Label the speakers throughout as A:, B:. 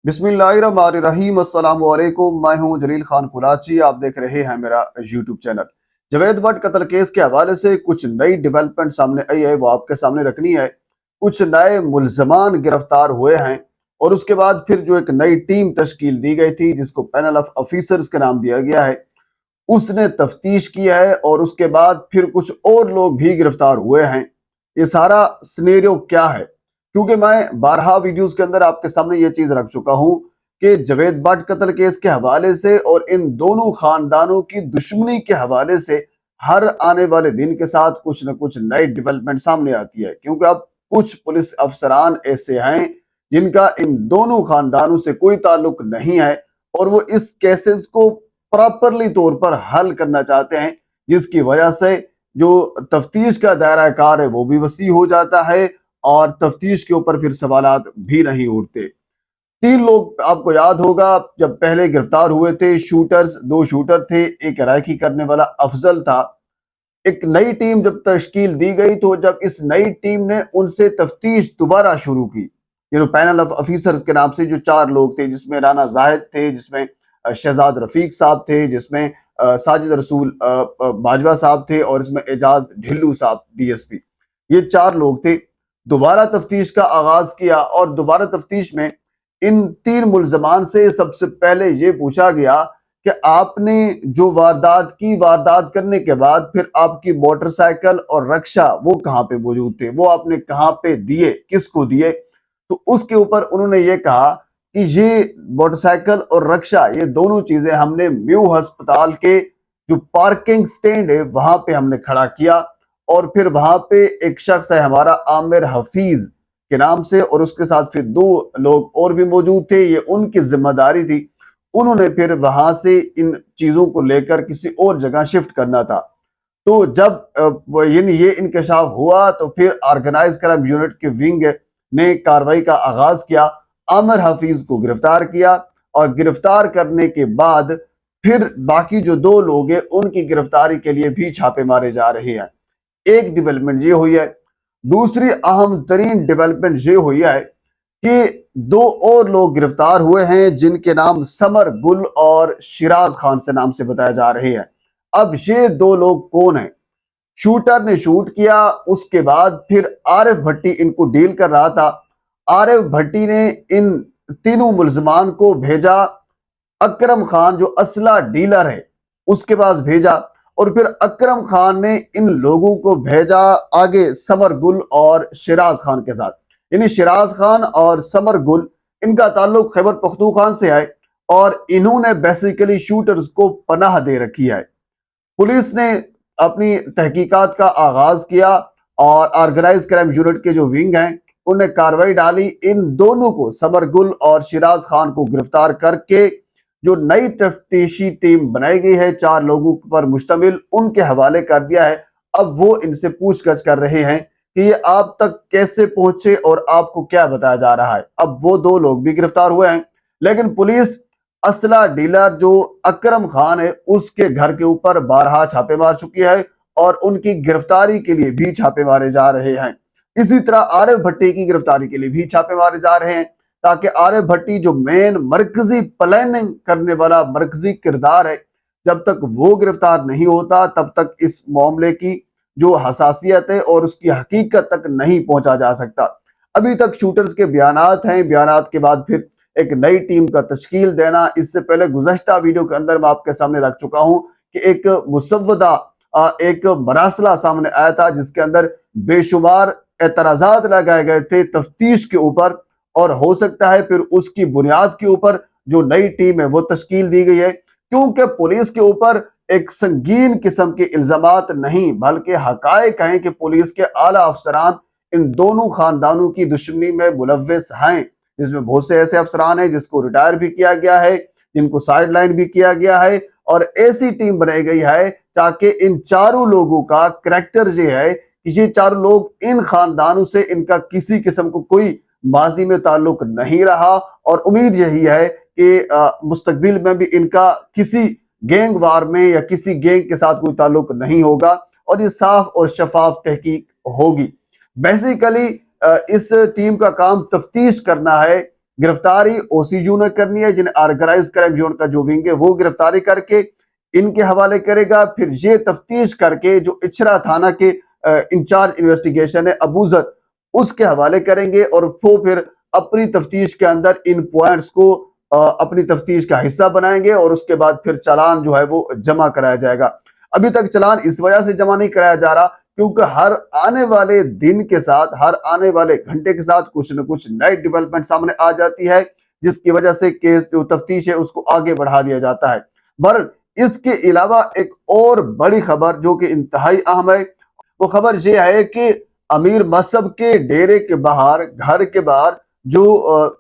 A: बिस्मिल्लाहिर्रहमानिर्रहीम। अस्सलाम वालेकुम। मैं हूं जलील खान कुलाची। आप देख रहे हैं मेरा यूट्यूब चैनल। जवेद भट्ट कत्ल केस के हवाले से कुछ नई डेवलपमेंट सामने आई है, वो आपके सामने रखनी है। कुछ नए मुल्जमान गिरफ्तार हुए हैं और उसके बाद फिर जो एक नई टीम तश्कील दी गई थी जिसको पैनल ऑफ ऑफिसर्स का नाम दिया गया है, उसने तफ्तीश की है और उसके बाद फिर कुछ और लोग भी गिरफ्तार हुए हैं। ये सारा सिनेरियो क्या है? क्योंकि मैं बारहा वीडियोस के अंदर आपके सामने ये चीज रख चुका हूं कि जवेद भट्ट कत्ल केस के हवाले से और इन दोनों खानदानों की दुश्मनी के हवाले से हर आने वाले दिन के साथ कुछ न कुछ नई डेवलपमेंट सामने आती है। क्योंकि अब कुछ पुलिस अफसरान ऐसे हैं जिनका इन दोनों खानदानों से कोई ताल्लुक नहीं है और वो इस केसेस को प्रॉपरली तौर पर हल करना चाहते हैं, जिसकी वजह से जो तफ्तीश का दायरा कार है वो भी वसी हो जाता है और तफ्तीश के ऊपर फिर सवालात भी नहीं उठते। तीन लोग आपको याद होगा जब पहले गिरफ्तार हुए थे, शूटर्स, दो शूटर थे, एक रैकी करने वाला अफजल था। एक नई टीम जब तश्कील दी गई तो जब इस नई टीम ने उनसे तफ्तीश दोबारा शुरू की, पैनल ऑफ ऑफिसर्स के नाम से जो चार लोग थे, जिसमें राना जाहिद थे, जिसमें शहजाद रफीक साहब थे, जिसमें साजिद रसूल बाजवा साहब थे और इसमें एजाज ढिल्लू साहब डीएसपी, ये चार लोग थे। दोबारा तफ्तीश का आगाज किया और दोबारा तफ्तीश में इन तीन मुल्जमान से सबसे पहले ये पूछा गया कि आपने जो वारदात की, वारदात करने के बाद फिर आपकी मोटरसाइकिल और रक्षा वो कहाँ पे मौजूद थे, वो आपने कहाँ पे दिए, किसको दिए? तो उसके ऊपर उन्होंने ये कहा कि ये मोटरसाइकिल और रक्षा, ये दोनों चीजें हमने म्यू अस्पताल के जो पार्किंग स्टैंड है वहां पे हमने खड़ा किया और फिर वहां पे एक शख्स है हमारा आमिर हफीज के नाम से और उसके साथ फिर दो लोग और भी मौजूद थे, ये उनकी जिम्मेदारी थी। उन्होंने फिर वहां से इन चीजों को लेकर किसी और जगह शिफ्ट करना था। तो जब ये इंकशाफ हुआ तो फिर ऑर्गेनाइज क्राइम यूनिट के विंग ने कार्रवाई का आगाज किया, आमिर हफीज को गिरफ्तार किया और गिरफ्तार करने के बाद फिर बाकी जो दो लोग हैं उनकी गिरफ्तारी के लिए भी छापे मारे जा रहे हैं। एक डेवलपमेंट ये हुई है। दूसरी अहम तरीन डेवलपमेंट ये हुई है कि दो और लोग गिरफ्तार हुए हैं जिनके नाम समर गुल और शिराज खान से नाम से बताए जा रहे हैं। अब ये दो लोग कौन हैं? शूटर ने शूट किया, उसके बाद फिर आरिफ भट्टी इनको डील कर रहा था। आरिफ भट्टी ने इन तीनों मुल्जमान को भेजा अकरम खान जो असला डीलर है उसके पास भेजा और फिर अकरम खान ने इन लोगों को भेजा आगे समर गुल और शिराज खान के साथ। यानी शिराज खान और समर गुल, इनका ताल्लुक खैबर पख्तूनख्वा से है और इन्होंने बेसिकली शूटर्स को पनाह दे रखी है। पुलिस ने अपनी तहकीकात का आगाज किया और ऑर्गेनाइज क्राइम यूनिट के जो विंग हैं उन्हें कार्रवाई डाली। इन दोनों को, समर गुल और शिराज खान को गिरफ्तार करके जो नई तफ्तीशी टीम बनाई गई है, चार लोगों पर मुश्तमिल, उनके हवाले कर दिया है। अब वो इनसे पूछगछ कर रहे हैं कि ये आप तक कैसे पहुंचे और आपको क्या बताया जा रहा है। अब वो दो लोग भी गिरफ्तार हुए हैं, लेकिन पुलिस असला डीलर जो अकरम खान है उसके घर के ऊपर बारहा छापे मार चुकी है और उनकी गिरफ्तारी के लिए भी छापे मारे जा रहे हैं। इसी तरह आरिफ भट्टी की गिरफ्तारी के लिए भी छापे मारे जा रहे हैं ताकि आरिफ भट्टी जो मेन मरकजी प्लानिंग करने वाला मरकजी किरदार है, जब तक वो गिरफ्तार नहीं होता तब तक इस मामले की जो हसासियत है और उसकी हकीकत तक नहीं पहुंचा जा सकता। अभी तक शूटर्स के बयानात हैं, बयानात के बाद फिर एक नई टीम का तश्कील देना। इससे पहले गुज़श्ता वीडियो के अंदर मैं आपके सामने रख चुका हूं कि एक मुसव्वदा एक मरासला सामने आया था जिसके अंदर बेशुमार एतराजात लगाए गए थे तफ्तीश के ऊपर और हो सकता है फिर उसकी बुनियाद के ऊपर जो नई टीम है वो तश्कील दी गई है, क्योंकि पुलिस के ऊपर एक संगीन किस्म के इल्जामात नहीं बल्कि हकायक हैं कि पुलिस के आला अफसरान इन दोनों खानदानों की दुश्मनी में मुलव्वस हैं, जिसमें बहुत से ऐसे अफसरान हैं जिसको रिटायर भी किया गया है, जिनको साइड लाइन भी किया गया है और ऐसी टीम बनाई गई है ताकि इन चारों लोगों का करैक्टर जो है कि ये चारों लोग इन खानदानों से इनका किसी किस्म को कोई माजी में ताल्लुक नहीं रहा और उम्मीद यही है कि मुस्तकबिल में भी इनका किसी गैंग वार में या किसी गैंग के साथ कोई ताल्लुक नहीं होगा और ये साफ और शफाफ तहकीक होगी। बेसिकली इस टीम का काम तफ्तीश करना है गिरफ्तारी ओसीयू ने करनी है, जिन्हें ऑर्गेनाइज क्राइम जोन का जो विंग है वो गिरफ्तारी करके इनके हवाले करेगा। फिर ये तफ्तीश करके जो इचरा थाना के इंचार्ज इन्वेस्टिगेशन है अबूजर, उसके हवाले करेंगे और वो फिर अपनी तफ्तीश के अंदर इन पॉइंट्स को अपनी तफ्तीश का हिस्सा बनाएंगे और उसके बाद फिर चालान जो है वो जमा कराया जाएगा। अभी तक चालान इस वजह से जमा नहीं कराया जा रहा क्योंकि हर आने वाले दिन के साथ, हर आने वाले घंटे के साथ कुछ न कुछ नई डेवलपमेंट सामने आ जाती है, जिसकी वजह से केस जो तफ्तीश है उसको आगे बढ़ा दिया जाता है। बहरहाल इसके अलावा एक और बड़ी खबर जो कि इंतहाई अहम है, वो खबर ये है कि अमीर मसहब के डेरे के बाहर, घर के बाहर जो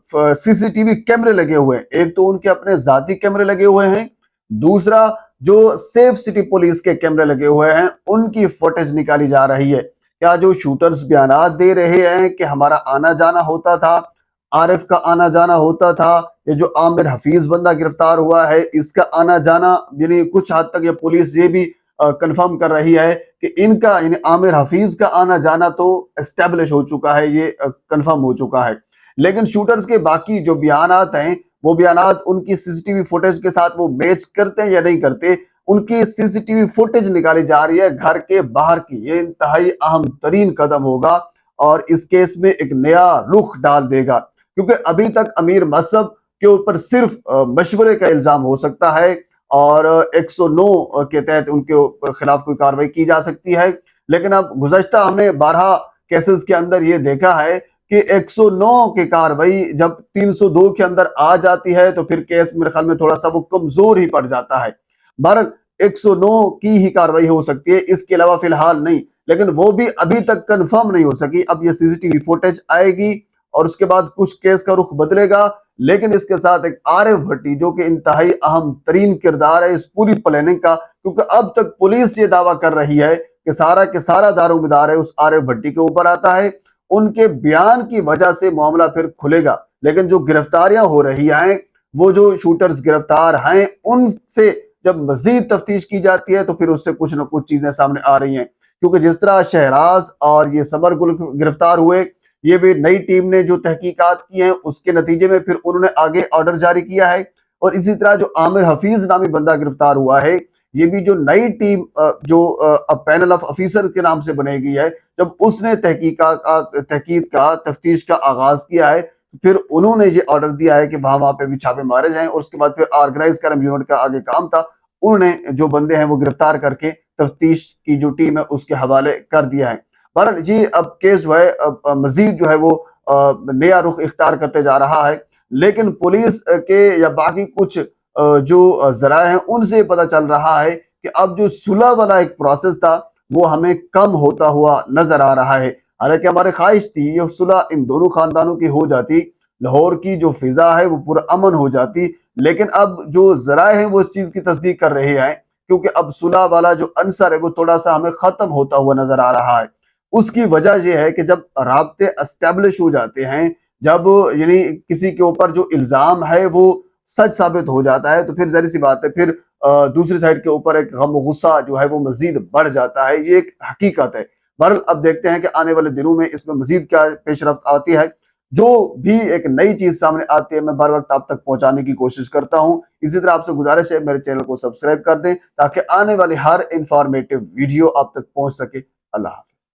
A: सीसीटीवी कैमरे लगे हुए हैं, एक तो उनके अपने जाती कैमरे लगे हुए हैं, दूसरा जो सेफ सिटी पुलिस के कैमरे लगे हुए हैं उनकी फुटेज निकाली जा रही है। क्या जो शूटर्स बयानात दे रहे हैं कि हमारा आना जाना होता था, आरिफ का आना जाना होता था, ये जो आमिर हफीज बंदा गिरफ्तार हुआ है इसका आना जाना, यानी कुछ हद तक ये पुलिस ये भी कंफर्म कर रही है कि इनका यानी आमिर हफीज का आना जाना तो एस्टेब्लिश हो चुका है, ये कंफर्म हो चुका है। लेकिन शूटर्स के बाकी जो बयानात हैं वो बयानात उनकी सीसीटीवी फुटेज के साथ वो मैच करते हैं या नहीं करते, उनकी सीसीटीवी फुटेज निकाली जा रही है घर के बाहर की। ये इंतहाई अहम तरीन कदम होगा और इस केस में एक नया रुख डाल देगा, क्योंकि अभी तक अमीर मसहब के ऊपर सिर्फ मशवरे का इल्जाम हो सकता है और 109 के तहत उनके खिलाफ कोई कार्रवाई की जा सकती है। लेकिन अब गुज़श्ता हमने 12 केसेस के अंदर ये देखा है कि 109 की कार्रवाई जब 302 के अंदर आ जाती है तो फिर केस मेरे ख्याल में थोड़ा सा वो कमजोर ही पड़ जाता है। बहरहाल 109 की ही कार्रवाई हो सकती है, इसके अलावा फिलहाल नहीं, लेकिन वो भी अभी तक कंफर्म नहीं हो सकी। अब ये सीसीटीवी फुटेज आएगी और उसके बाद कुछ केस का रुख बदलेगा। लेकिन इसके साथ एक आरिफ भट्टी जो कि इंतहाई अहम तरीन किरदार है इस पूरी प्लानिंग का, क्योंकि अब तक पुलिस ये दावा कर रही है कि सारा के सारा दारोमदार है उस आरिफ भट्टी के ऊपर आता है। उनके बयान की वजह से मामला फिर खुलेगा, लेकिन जो गिरफ्तारियां हो रही हैं, वो जो शूटर्स गिरफ्तार हैं, उनसे जब मजीद तफ्तीश की जाती है तो फिर उससे कुछ न कुछ चीजें सामने आ रही हैं। क्योंकि जिस तरह शहराज और ये समर गुल गिरफ्तार हुए, ये भी नई टीम ने जो तहकीकात की हैं उसके नतीजे में फिर उन्होंने आगे ऑर्डर जारी किया है। और इसी तरह जो आमिर हफीज नामी बंदा गिरफ्तार हुआ है, ये भी जो नई टीम जो अब पैनल ऑफ ऑफिसर के नाम से बनेगी है, जब उसने तहकीक का तफ्तीश का आगाज किया है, फिर उन्होंने ये ऑर्डर दिया है कि वहां पे भी छापे मारे जाएं। और उसके बाद फिर ऑर्गेनाइज क्राइम यूनिट का आगे काम था, उन्होंने जो बंदे हैं वो गिरफ्तार करके तफ्तीश की जो टीम है उसके हवाले कर दिया है। बहरहाल जी अब केस जो है मजीद जो है वो नया रुख इख्तियार करते जा रहा है। लेकिन पुलिस के या बाकी कुछ जो जराए हैं उनसे पता चल रहा है कि अब जो सुलह वाला एक प्रोसेस था वो हमें कम होता हुआ नजर आ रहा है। हालांकि हमारी ख्वाहिश थी ये सुलह इन दोनों खानदानों की हो जाती, लाहौर की जो फिजा है वो पूरा अमन हो जाती, लेकिन अब जो जराए हैं वो इस चीज की तस्दीक कर रहे हैं, क्योंकि अब सुलह वाला जो अंसर है वो थोड़ा सा हमें खत्म होता हुआ नजर आ रहा है। उसकी वजह यह है कि जब राब्ते एस्टेब्लिश हो जाते हैं, जब यानी किसी के ऊपर जो इल्जाम है वो सच साबित हो जाता है, तो फिर जाहिर सी बात है फिर दूसरी साइड के ऊपर एक गम गुस्सा जो है वो मजीद बढ़ जाता है। ये एक हकीकत है। बहरहाल अब देखते हैं कि आने वाले दिनों में इसमें मजीद क्या पेशरफ्त आती है। जो भी एक नई चीज सामने आती है मैं बर वक्त आप तक पहुंचाने की कोशिश करता हूं। इसी तरह आपसे गुजारिश है मेरे चैनल को सब्सक्राइब कर दें ताकि आने वाली हर इंफॉर्मेटिव वीडियो आप तक पहुंच सके। अल्लाह हाफिज।